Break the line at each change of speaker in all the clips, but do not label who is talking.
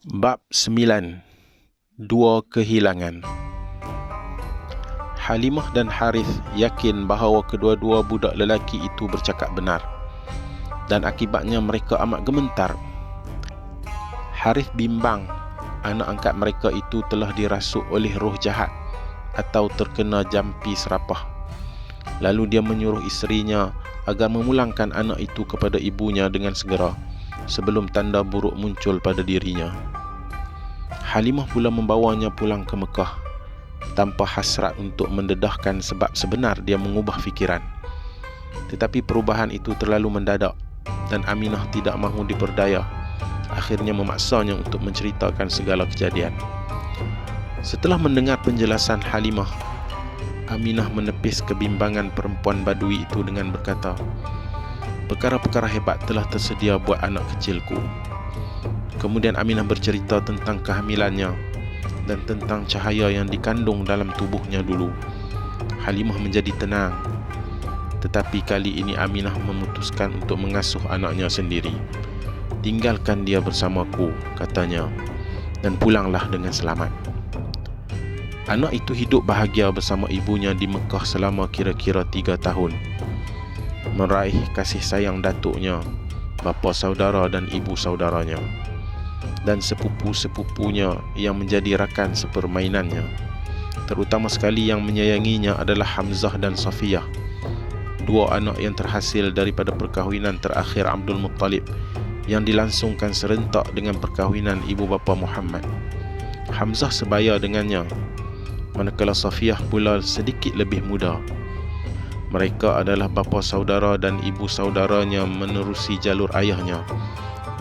Bab 9. Dua kehilangan. Halimah dan Harith yakin bahawa kedua-dua budak lelaki itu bercakap benar, dan akibatnya mereka amat gemetar. Harith bimbang anak angkat mereka itu telah dirasuk oleh roh jahat atau terkena jampi serapah. Lalu dia menyuruh isterinya agar memulangkan anak itu kepada ibunya dengan segera, sebelum tanda buruk muncul pada dirinya. Halimah pula membawanya pulang ke Mekah, tanpa hasrat untuk mendedahkan sebab sebenar dia mengubah fikiran. Tetapi perubahan itu terlalu mendadak, dan Aminah tidak mahu diperdaya. Akhirnya memaksanya untuk menceritakan segala kejadian. Setelah mendengar penjelasan Halimah, Aminah menepis kebimbangan perempuan Badui itu dengan berkata, "Perkara-perkara hebat telah tersedia buat anak kecilku." Kemudian Aminah bercerita tentang kehamilannya dan tentang cahaya yang dikandung dalam tubuhnya dulu. Halimah menjadi tenang. Tetapi kali ini Aminah memutuskan untuk mengasuh anaknya sendiri. "Tinggalkan dia bersamaku," katanya, "dan pulanglah dengan selamat." Anak itu hidup bahagia bersama ibunya di Mekah selama kira-kira 3 tahun, meraih kasih sayang datuknya, bapa saudara dan ibu saudaranya, dan sepupu-sepupunya yang menjadi rakan sepermainannya. Terutama sekali yang menyayanginya adalah Hamzah dan Safiyah, dua anak yang terhasil daripada perkahwinan terakhir Abdul Muttalib, yang dilangsungkan serentak dengan perkahwinan ibu bapa Muhammad. Hamzah sebaya dengannya, manakala Safiyah pula sedikit lebih muda. Mereka adalah bapa saudara dan ibu saudaranya menerusi jalur ayahnya,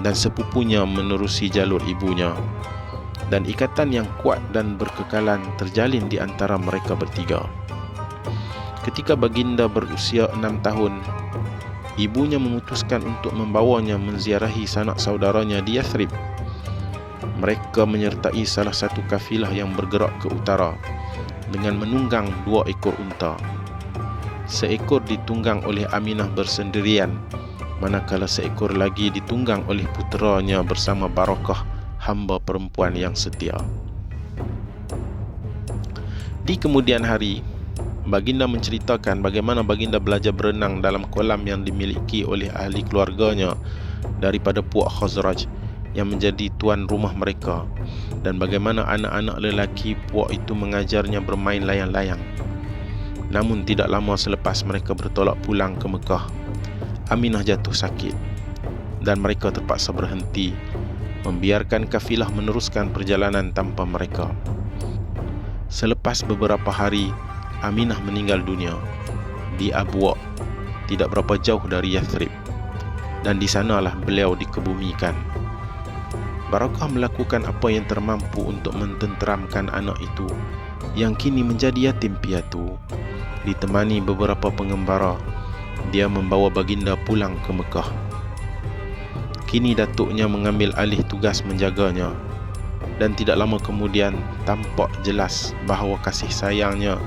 dan sepupunya menerusi jalur ibunya, dan ikatan yang kuat dan berkekalan terjalin di antara mereka bertiga. Ketika baginda berusia 6 tahun, ibunya memutuskan untuk membawanya menziarahi sanak saudaranya di Yathrib. Mereka menyertai salah satu kafilah yang bergerak ke utara dengan menunggang 2 ekor unta. Seekor ditunggang oleh Aminah bersendirian, manakala seekor lagi ditunggang oleh puteranya bersama Barakah, hamba perempuan yang setia. Di kemudian hari, baginda menceritakan bagaimana baginda belajar berenang dalam kolam yang dimiliki oleh ahli keluarganya daripada puak Khazraj yang menjadi tuan rumah mereka, dan bagaimana anak-anak lelaki puak itu mengajarnya bermain layang-layang. Namun tidak lama selepas mereka bertolak pulang ke Mekah, Aminah jatuh sakit, dan mereka terpaksa berhenti, membiarkan kafilah meneruskan perjalanan tanpa mereka. Selepas beberapa hari, Aminah meninggal dunia di Abwa, tidak berapa jauh dari Yathrib, dan di sanalah beliau dikebumikan. Barakah melakukan apa yang termampu untuk mententeramkan anak itu yang kini menjadi yatim piatu. Ditemani beberapa pengembara, dia membawa baginda pulang ke Mekah. Kini datuknya mengambil alih tugas menjaganya, dan tidak lama kemudian tampak jelas bahawa kasih sayangnya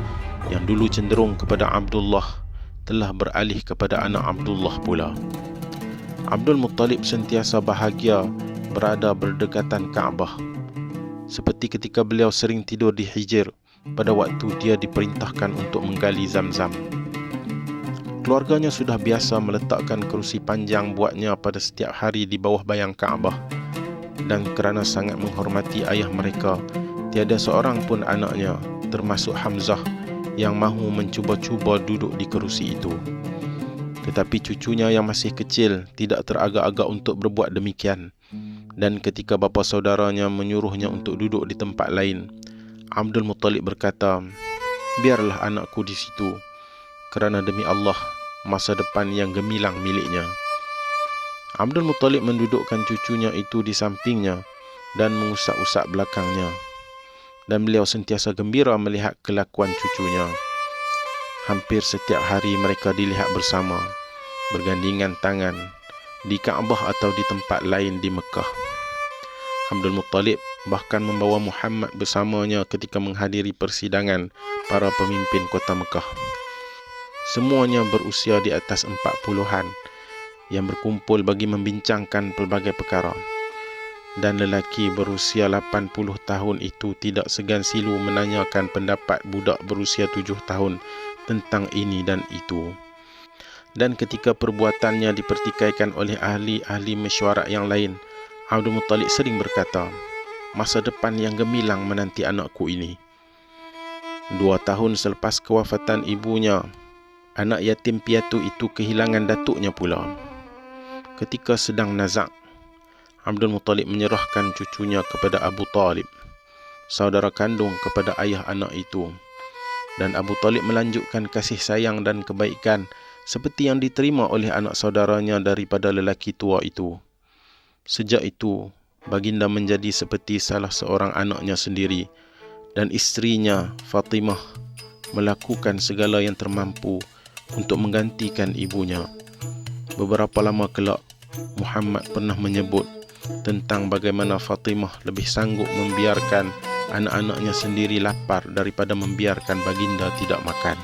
yang dulu cenderung kepada Abdullah telah beralih kepada anak Abdullah pula. Abdul Muttalib sentiasa bahagia berada berdekatan Kaabah, seperti ketika beliau sering tidur di Hijr pada waktu dia diperintahkan untuk menggali Zamzam. Keluarganya sudah biasa meletakkan kerusi panjang buatnya pada setiap hari di bawah bayang Kaabah, dan kerana sangat menghormati ayah mereka, tiada seorang pun anaknya, termasuk Hamzah, yang mahu mencuba-cuba duduk di kerusi itu. Tetapi cucunya yang masih kecil tidak teragak-agak untuk berbuat demikian, dan ketika bapa saudaranya menyuruhnya untuk duduk di tempat lain, Abdul Muttalib berkata, "Biarlah anakku di situ, kerana demi Allah, masa depan yang gemilang miliknya." Abdul Muttalib mendudukkan cucunya itu di sampingnya dan mengusap-usap belakangnya, dan beliau sentiasa gembira melihat kelakuan cucunya. Hampir setiap hari mereka dilihat bersama, bergandingan tangan, di Kaabah atau di tempat lain di Mekah. Abdul Muttalib bahkan membawa Muhammad bersamanya ketika menghadiri persidangan para pemimpin kota Mekah. Semuanya berusia di atas 40-an, yang berkumpul bagi membincangkan pelbagai perkara. dan lelaki berusia 80 tahun itu tidak segan silu menanyakan pendapat budak berusia 7 tahun tentang ini dan itu. Dan ketika perbuatannya dipertikaikan oleh ahli-ahli mesyuarat yang lain, Abdul Muttalib sering berkata, masa depan yang gemilang menanti anakku ini. 2 tahun selepas kewafatan ibunya, anak yatim piatu itu kehilangan datuknya pula. Ketika sedang nazak, Abdul Muttalib menyerahkan cucunya kepada Abu Talib, saudara kandung kepada ayah anak itu. Dan Abu Talib melanjutkan kasih sayang dan kebaikan seperti yang diterima oleh anak saudaranya daripada lelaki tua itu. Sejak itu, baginda menjadi seperti salah seorang anaknya sendiri, dan isterinya Fatimah melakukan segala yang termampu untuk menggantikan ibunya. Beberapa lama kelak, Muhammad pernah menyebut tentang bagaimana Fatimah lebih sanggup membiarkan anak-anaknya sendiri lapar daripada membiarkan baginda tidak makan.